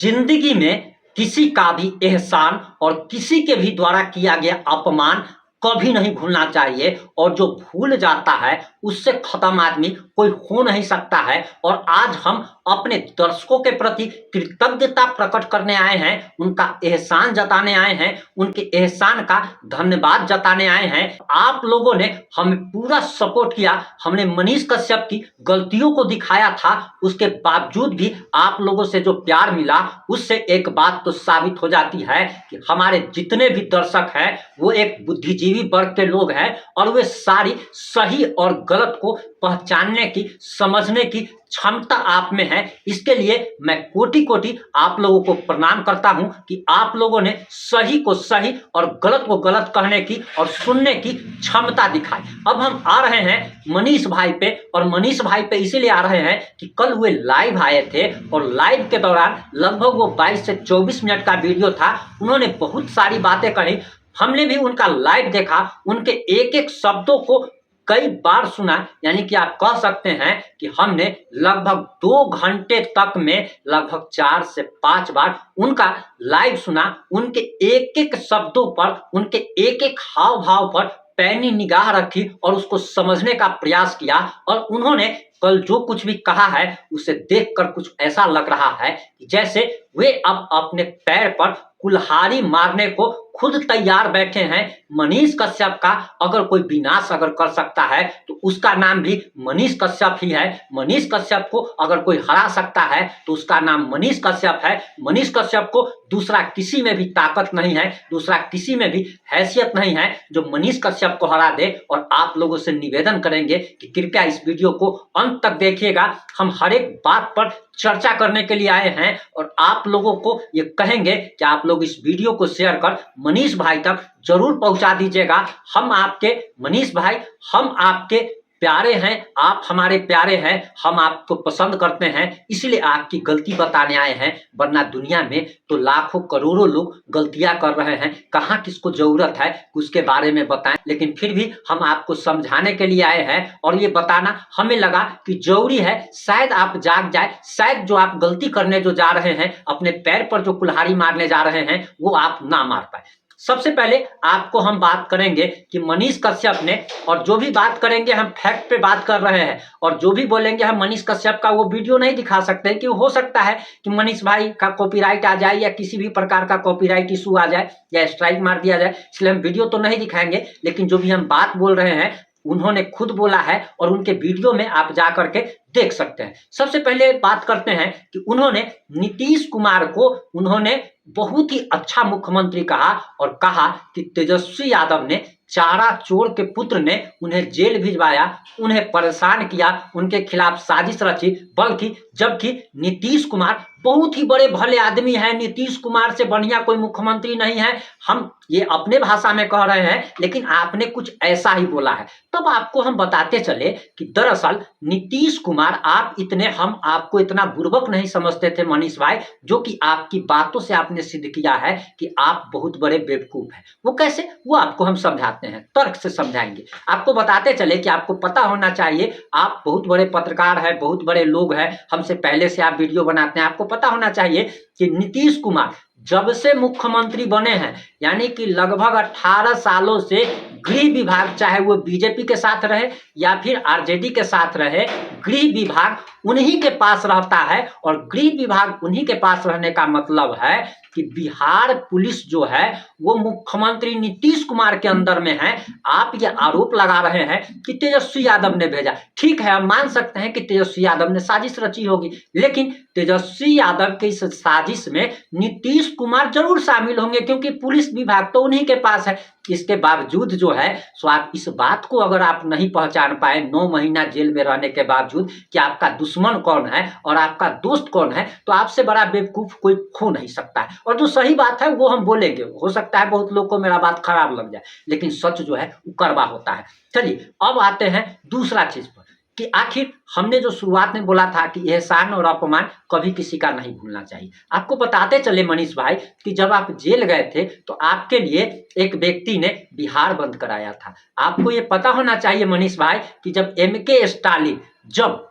जिंदगी में किसी का भी एहसान और किसी के भी द्वारा किया गया अपमान कभी नहीं भूलना चाहिए। और जो भूल जाता है उससे खत्म आदमी कोई हो नहीं सकता है। और आज हम अपने दर्शकों के प्रति कृतज्ञता प्रकट करने आए हैं, उनका एहसान जताने आए हैं, उनके एहसान का धन्यवाद जताने आए हैं। आप लोगों ने हमें पूरा सपोर्ट किया, हमने मनीष कश्यप की गलतियों को दिखाया था, उसके बावजूद भी आप लोगों से जो प्यार मिला उससे एक बात तो साबित हो जाती है कि हमारे जितने भी दर्शक हैं वो एक बुद्धिजीवी वर्ग के लोग हैं और वे सारी सही और गलत को पहचानने की, समझने की क्षमता आप में है। इसके लिए मैं कोटि कोटि आप लोगों को प्रणाम करता हूं कि आप लोगों ने सही को सही और गलत को गलत कहने की और सुनने की क्षमता दिखाई। अब हम आ रहे हैं मनीष भाई पे, और मनीष भाई पे इसीलिए आ रहे हैं कि कल वे लाइव आए थे और लाइव के दौरान लगभग वो 22 से 24 मिनट का वीडियो था। उन्होंने बहुत सारी बातें कही, हमने भी उनका लाइव देखा, उनके एक एक शब्दों को कई बार सुना। यानी कि आप कह सकते हैं कि हमने लगभग 2 घंटे तक में लगभग 4 से 5 बार उनका लाइव सुना। उनके एक एक शब्दों पर, उनके एक एक हाव भाव पर पैनी निगाह रखी और उसको समझने का प्रयास किया। और उन्होंने कल जो कुछ भी कहा है उसे देखकर कुछ ऐसा लग रहा है कि जैसे वे अब अपने पैर पर कुल्हाड़ी मारने को खुद तैयार बैठे हैं। मनीष कश्यप का अगर कोई विनाश अगर कर सकता है तो उसका नाम भी मनीष कश्यप ही है। मनीष कश्यप को अगर कोई हरा सकता है तो उसका नाम मनीष कश्यप है। मनीष कश्यप को दूसरा किसी में भी ताकत नहीं है, दूसरा किसी में भी हैसियत नहीं है जो मनीष कश्यप को हरा दे। और आप लोगों से निवेदन करेंगे कि कृपया इस वीडियो को अंत तक देखिएगा। हम हर एक बात पर चर्चा करने के लिए आए हैं और आप लोगों को ये कहेंगे कि आप लोग इस वीडियो को शेयर कर मनीष भाई तक जरूर पहुंचा दीजिएगा। हम आपके मनीष भाई, हम आपके प्यारे हैं, आप हमारे प्यारे हैं, हम आपको पसंद करते हैं, इसलिए आपकी गलती बताने आए हैं। वरना दुनिया में तो लाखों करोड़ों लोग गलतियां कर रहे हैं, कहाँ किसको जरूरत है उसके बारे में बताएं। लेकिन फिर भी हम आपको समझाने के लिए आए हैं और ये बताना हमें लगा कि जरूरी है। शायद आप जाग जाए, शायद जो आप गलती करने जो जा रहे हैं, अपने पैर पर जो कुल्हाड़ी मारने जा रहे हैं, वो आप ना मार पाए। सबसे पहले आपको हम बात करेंगे कि मनीष कश्यप ने, और जो भी बात करेंगे हम फैक्ट पे बात कर रहे हैं, और जो भी बोलेंगे हम मनीष कश्यप का वो वीडियो नहीं दिखा सकते कि हो सकता है कि मनीष भाई का कॉपीराइट आ जाए या किसी भी प्रकार का कॉपीराइट इशू आ जाए या स्ट्राइक मार दिया जाए, इसलिए हम वीडियो तो नहीं दिखाएंगे। लेकिन जो भी हम बात बोल रहे हैं उन्होंने खुद बोला है और उनके वीडियो में आप जा करके देख सकते हैं। सबसे पहले बात करते हैं कि उन्होंने नीतीश कुमार को उन्होंने बहुत ही अच्छा मुख्यमंत्री कहा और कहा कि तेजस्वी यादव ने, चारा चोर के पुत्र ने उन्हें जेल भिजवाया, उन्हें परेशान किया, उनके खिलाफ साजिश रची। बल्कि जबकि नीतीश कुमार बहुत ही बड़े भले आदमी हैं, नीतीश कुमार से बढ़िया कोई मुख्यमंत्री नहीं है। हम ये अपने भाषा में कह रहे हैं, लेकिन आपने कुछ ऐसा ही बोला है। तब आपको हम बताते चले कि दरअसल नीतीश कुमार, आप इतने, हम आपको इतना बुर्बक नहीं समझते थे मनीष भाई, जो कि आपकी बातों से आपने सिद्ध किया है कि आप बहुत बड़े बेवकूफ हैं। वो कैसे, वो आपको हम समझाते हैं, तर्क से समझाएंगे। आपको बताते चले कि आपको पता होना चाहिए, आप बहुत बड़े पत्रकार हैं, बहुत बड़े लोग हैं, हमसे पहले से आप वीडियो बनाते हैं, आपको पता होना चाहिए कि नीतीश कुमार जब से मुख्यमंत्री बने हैं, यानी कि लगभग 18 सालों से गृह विभाग, चाहे वो बीजेपी के साथ रहे या फिर आरजेडी के साथ रहे, गृह विभाग उन्हीं के पास रहता है। और गृह विभाग उन्हीं के पास रहने का मतलब है कि बिहार पुलिस जो है वो मुख्यमंत्री नीतीश कुमार के अंदर में है। आप ये आरोप लगा रहे हैं कि तेजस्वी यादव ने भेजा। ठीक है, हम मान सकते हैं कि तेजस्वी यादव ने साजिश रची होगी, लेकिन तेजस्वी यादव की इस साजिश में नीतीश कुमार जरूर शामिल होंगे, क्योंकि पुलिस विभाग तो उन्हीं के पास है। इसके बावजूद जो है सो आप इस बात को अगर आप नहीं पहचान पाए 9 महीना जेल में रहने के बावजूद कि आपका दुश्मन कौन है और आपका दोस्त कौन है, तो आपसे बड़ा बेवकूफ कोई हो नहीं सकता है। और जो सही बात है वो हम बोलेंगे, हो सकता है बहुत लोग को मेरा बात खराब लग जाए, लेकिन सच जो है वो कड़वा होता है। चलिए अब आते हैं दूसरा चीज पर कि आखिर हमने जो शुरुआत में बोला था कि एहसान और अपमान कभी किसी का नहीं भूलना चाहिए। आपको बताते चले मनीष भाई कि जब आप जेल गए थे तो आपके लिए एक व्यक्ति ने बिहार बंद कराया था। आपको ये पता होना चाहिए मनीष भाई कि जब MK स्टालिन जब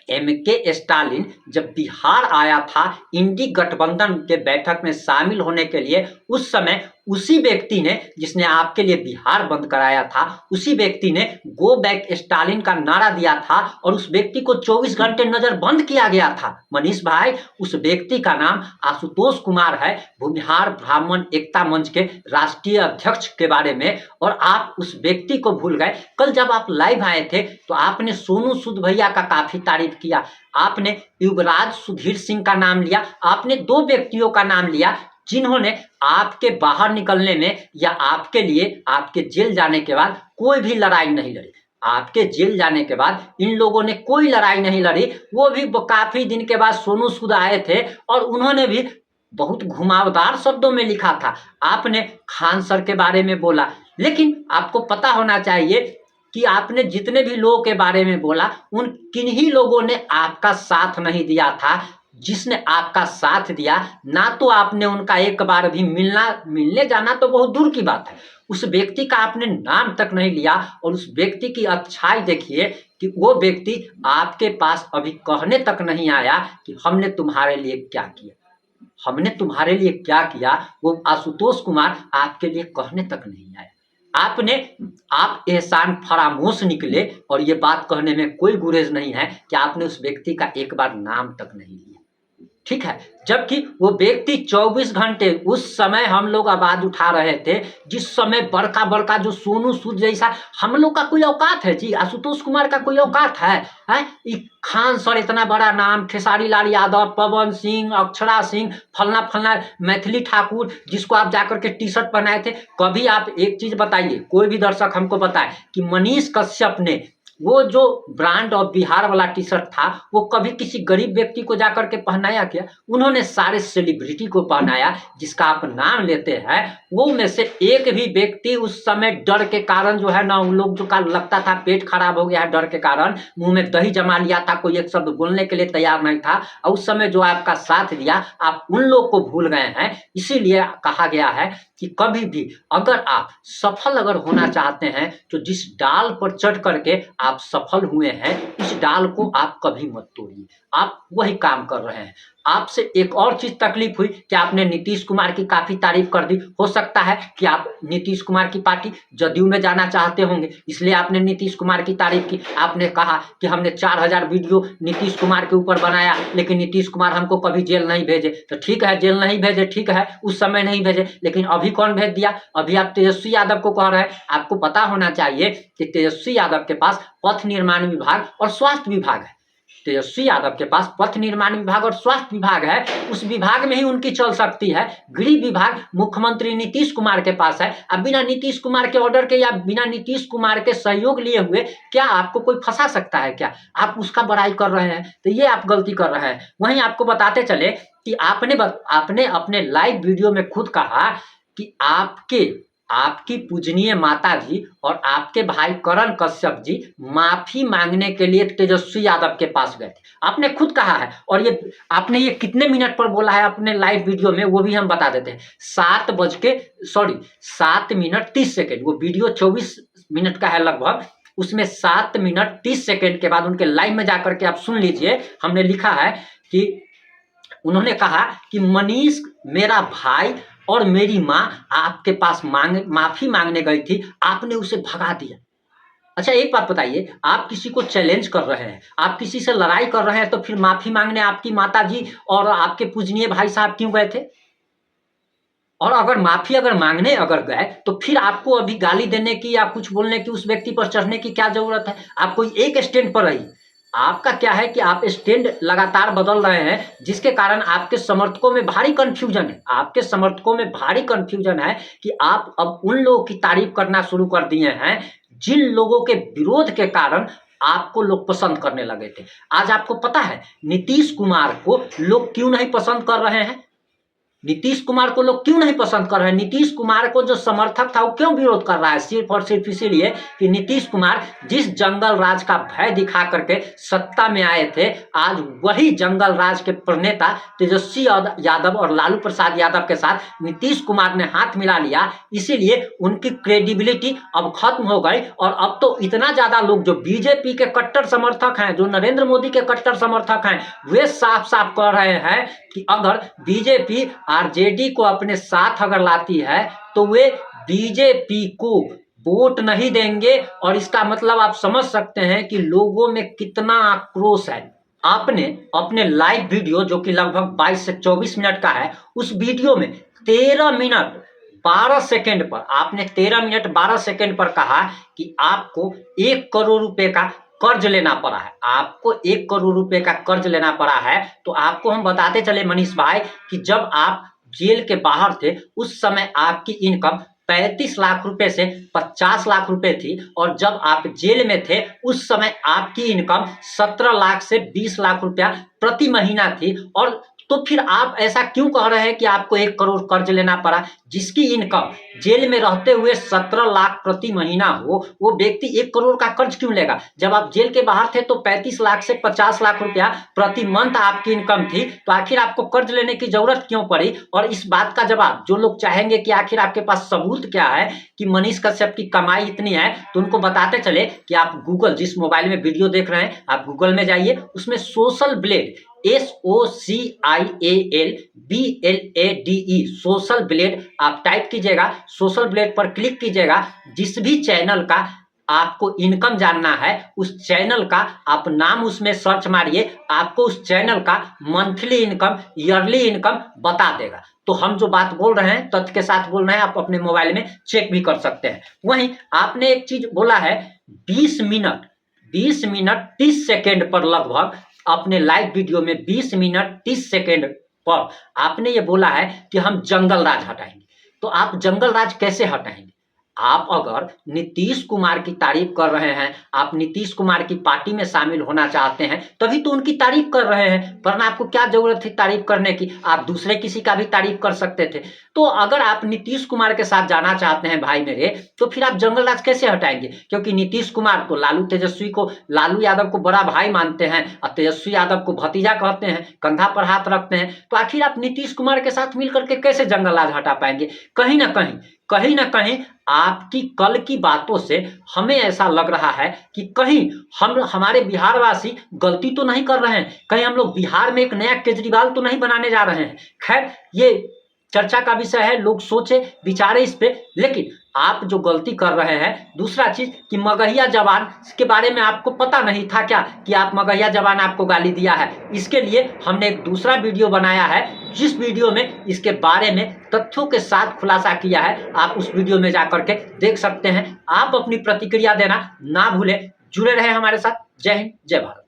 एम.के. स्टालिन जब बिहार आया था इंडी गठबंधन के बैठक में शामिल होने के लिए, उस समय उसी व्यक्ति ने, जिसने आपके लिए बिहार बंद कराया था, उसी व्यक्ति ने गो बैक स्टालिन का नारा दिया था और उस व्यक्ति को 24 घंटे नजर बंद किया गया था। मनीष भाई, उस व्यक्ति का नाम आशुतोष कुमार है, भूमिहार ब्राह्मण एकता मंच के राष्ट्रीय अध्यक्ष के बारे में, और आप उस व्यक्ति को भूल गए। कल जब आप लाइव आए थे तो आपने सोनू सूद भैया का काफी तारीफ किया, आपने युवराज सुधीर सिंह का नाम लिया, आपने 2 व्यक्तियों का नाम लिया जिन्होंने आपके बाहर निकलने में या आपके लिए आपके जेल जाने के बाद कोई भी लड़ाई नहीं लड़ी। आपके जेल जाने के बाद इन लोगों ने कोई लड़ाई नहीं लड़ी। वो भी काफी दिन के बाद सोनू सूद आए थे और उन्होंने भी बहुत घुमावदार शब्दों में लिखा था। आपने खान सर के बारे में बोला, लेकिन आपको पता होना चाहिए कि आपने जितने भी लोगों के बारे में बोला, उन किन्हीं लोगों ने आपका साथ नहीं दिया था। जिसने आपका साथ दिया, ना तो आपने उनका एक बार भी मिलने जाना तो बहुत दूर की बात है, उस व्यक्ति का आपने नाम तक नहीं लिया। और उस व्यक्ति की अच्छाई देखिए कि वो व्यक्ति आपके पास अभी कहने तक नहीं आया कि हमने तुम्हारे लिए क्या किया, हमने तुम्हारे लिए क्या किया। वो आशुतोष कुमार आपके लिए कहने तक नहीं आया। आप एहसान फरामोश निकले और ये बात कहने में कोई गुरेज नहीं है कि आपने उस व्यक्ति का एक बार नाम तक नहीं लिया, ठीक है। जबकि वो व्यक्ति 24 घंटे, उस समय हम लोग आवाज उठा रहे थे, जिस समय बड़का बड़का जो सोनू सूद जैसा, हम लोग का कोई औकात है जी? आशुतोष कुमार का कोई औकात है? खान सर इतना बड़ा नाम, खेसारी लाल यादव, पवन सिंह, अक्षरा सिंह, फलना फलना, मैथिली ठाकुर, जिसको आप जाकर के टी शर्ट पहनाए थे। कभी आप एक चीज बताइए, कोई भी दर्शक हमको बताए कि मनीष कश्यप ने वो जो ब्रांड ऑफ बिहार वाला टी शर्ट था, वो कभी किसी गरीब व्यक्ति को जाकर के पहनाया क्या? उन्होंने सारे सेलिब्रिटी को पहनाया। जिसका आप नाम लेते हैं, वो में से एक भी व्यक्ति उस समय डर के कारण जो है ना, उन लोग जो का लगता था पेट खराब हो गया है डर के कारण, मुंह में दही जमा लिया था, कोई एक शब्द बोलने के लिए तैयार नहीं था। और उस समय जो आपका साथ दिया, आप उन लोग को भूल गए हैं। इसीलिए कहा गया है कि कभी भी अगर आप सफल होना चाहते हैं, तो जिस डाल पर चढ़ करके आप सफल हुए हैं, उस डाल को आप कभी मत तोड़िए। आप वही काम कर रहे हैं। आपसे एक और चीज तकलीफ हुई कि आपने नीतीश कुमार की काफी तारीफ कर दी। हो सकता है कि आप नीतीश कुमार की पार्टी जदयू में जाना चाहते होंगे, इसलिए आपने नीतीश कुमार की तारीफ की। आपने कहा कि हमने 4000 वीडियो नीतीश कुमार के ऊपर बनाया, लेकिन नीतीश कुमार हमको कभी जेल नहीं भेजे। तो ठीक है, जेल नहीं भेजे, ठीक है, उस समय नहीं भेजे, लेकिन अभी कौन भेज दिया? अभी आप तेजस्वी यादव को कह रहे हैं। आपको पता होना चाहिए कि तेजस्वी यादव के पास पथ निर्माण विभाग और स्वास्थ्य विभाग है। तेजस्वी यादव के पास पथ निर्माण विभाग और स्वास्थ्य विभाग है, उस विभाग में ही उनकी चल सकती है। गृह विभाग मुख्यमंत्री नीतीश कुमार के पास है। अब बिना नीतीश कुमार के ऑर्डर के या बिना नीतीश कुमार के सहयोग लिए हुए क्या आपको कोई फंसा सकता है क्या? आप उसका बड़ाई कर रहे हैं, तो ये आप गलती कर रहे हैं। वहीं आपको बताते चले कि आपने अपने लाइव वीडियो में खुद कहा कि आपकी पूजनीय माता जी और आपके भाई करण कश्यप जी माफी मांगने के लिए तेजस्वी यादव के पास गए थे। आपने खुद कहा है, और ये आपने ये कितने मिनट पर बोला है अपने लाइव वीडियो में, वो भी हम बता देते हैं। 7 मिनट 30 सेकेंड, वो वीडियो 24 मिनट का है लगभग, उसमें 7 मिनट 30 सेकेंड के बाद उनके लाइव में जाकर के आप सुन लीजिए। हमने लिखा है कि उन्होंने कहा कि मनीष मेरा भाई और मेरी माँ आपके पास माफी मांगने गई थी, आपने उसे भगा दिया। अच्छा एक बात बताइए, आप किसी को चैलेंज कर रहे हैं, आप किसी से लड़ाई कर रहे हैं, तो फिर माफी मांगने आपकी माता जी और आपके पूजनीय भाई साहब क्यों गए थे? और अगर माफी मांगने गए, तो फिर आपको अभी गाली देने की या कुछ बोलने की, उस व्यक्ति पर चढ़ने की क्या जरूरत है? आप कोई एक स्टैंड पर रहिए। आपका क्या है कि आप स्टैंड लगातार बदल रहे हैं, जिसके कारण आपके समर्थकों में भारी कंफ्यूजन है। आपके समर्थकों में भारी कंफ्यूजन है कि आप अब उन लोगों की तारीफ करना शुरू कर दिए हैं जिन लोगों के विरोध के कारण आपको लोग पसंद करने लगे थे। आज आपको पता है नीतीश कुमार को लोग क्यों नहीं पसंद कर रहे हैं? नीतीश कुमार को लोग क्यों नहीं पसंद कर रहे हैं? नीतीश कुमार को जो समर्थक था वो क्यों विरोध कर रहा है? सिर्फ और सिर्फ इसीलिए कि नीतीश कुमार जिस जंगल राज का भय दिखा करके सत्ता में आए थे, आज वही जंगल राज के प्रणेता तेजस्वी यादव और लालू प्रसाद यादव के साथ नीतीश कुमार ने हाथ मिला लिया। इसीलिए उनकी क्रेडिबिलिटी अब खत्म हो गई और अब तो इतना ज्यादा लोग जो बीजेपी के कट्टर समर्थक हैं, जो नरेंद्र मोदी के कट्टर समर्थक हैं, वे साफ साफ कह रहे हैं कि अगर बीजेपी आरजेडी को अपने साथ अगर लाती है तो वे बीजेपी को वोट नहीं देंगे। और इसका मतलब आप समझ सकते हैं कि लोगों में कितना आक्रोश है। आपने अपने लाइव वीडियो जो कि लगभग 22 से 24 मिनट का है, उस वीडियो में 13 मिनट 12 सेकंड पर आपने 13 मिनट 12 सेकंड पर कहा कि आपको 1 करोड़ रुपए का कर्ज लेना पड़ा है। आपको 1 करोड़ रुपए का कर्ज लेना पड़ा है। तो आपको हम बताते चले मनीष भाई कि जब आप जेल के बाहर थे उस समय आपकी इनकम 35 लाख रुपए से 50 लाख रुपए थी और जब आप जेल में थे उस समय आपकी इनकम 17 लाख से 20 लाख रुपया प्रति महीना थी। और तो फिर आप ऐसा क्यों कह रहे हैं कि आपको 1 करोड़ कर्ज लेना पड़ा? जिसकी इनकम जेल में रहते हुए 17 लाख प्रति महीना हो, वो व्यक्ति 1 करोड़ का कर्ज क्यों लेगा? जब आप जेल के बाहर थे तो 35 लाख से 50 लाख रुपया प्रति मंथ आपकी इनकम थी, तो आखिर आपको कर्ज लेने की जरूरत क्यों पड़ी? और इस बात का जवाब जो लोग चाहेंगे कि आखिर आपके पास सबूत क्या है कि मनीष कश्यप की कमाई इतनी है, तो उनको बताते चले कि आप गूगल, जिस मोबाइल में वीडियो देख रहे हैं, आप गूगल में जाइए, उसमें social blade SOCIALBLADE social blade आप टाइप कीजिएगा। सोशल ब्लेड पर क्लिक कीजिएगा। जिस भी चैनल का आपको इनकम जानना है उस चैनल का आप नाम उसमें सर्च मारिए, आपको उस चैनल का मंथली इनकम, ईयरली इनकम बता देगा। तो हम जो बात बोल रहे हैं तथ्य के साथ बोल रहे हैं, आप अपने मोबाइल में चेक भी कर सकते हैं। वहीं आपने एक चीज बोला है 20 मिनट 30 सेकेंड पर, लगभग अपने लाइव वीडियो में 20 मिनट 30 सेकेंड पर आपने ये बोला है कि हम जंगल राज हटाएंगे। तो आप जंगल राज कैसे हटाएंगे? आप अगर नीतीश कुमार की तारीफ कर रहे हैं, आप नीतीश कुमार की पार्टी में शामिल होना चाहते हैं, तभी तो उनकी तारीफ कर रहे हैं, वरना आपको क्या जरूरत थी तारीफ करने की? आप दूसरे किसी का भी तारीफ कर सकते थे। तो अगर आप नीतीश कुमार के साथ जाना चाहते हैं भाई मेरे, तो फिर आप जंगल राज कैसे हटाएंगे? क्योंकि नीतीश कुमार तो लालू यादव को बड़ा भाई मानते हैं और तेजस्वी यादव को भतीजा कहते हैं, कंधा पर हाथ रखते हैं। तो आखिर आप नीतीश कुमार के साथ मिलकर के कैसे जंगल राज हटा पाएंगे? कहीं ना कहीं आपकी कल की बातों से हमें ऐसा लग रहा है कि कहीं हमारे बिहारवासी गलती तो नहीं कर रहे हैं, कहीं हम लोग बिहार में एक नया केजरीवाल तो नहीं बनाने जा रहे हैं। खैर, ये चर्चा का विषय है, लोग सोचे विचारे इस पे। लेकिन आप जो गलती कर रहे हैं, दूसरा चीज कि मगहिया जवान के बारे में आपको पता नहीं था क्या कि आप मगहिया जवान आपको गाली दिया है? इसके लिए हमने एक दूसरा वीडियो बनाया है, जिस वीडियो में इसके बारे में तथ्यों के साथ खुलासा किया है। आप उस वीडियो में जाकर के देख सकते हैं। आप अपनी प्रतिक्रिया देना ना भूलें। जुड़े रहे हमारे साथ। जय हिंद, जय भारत।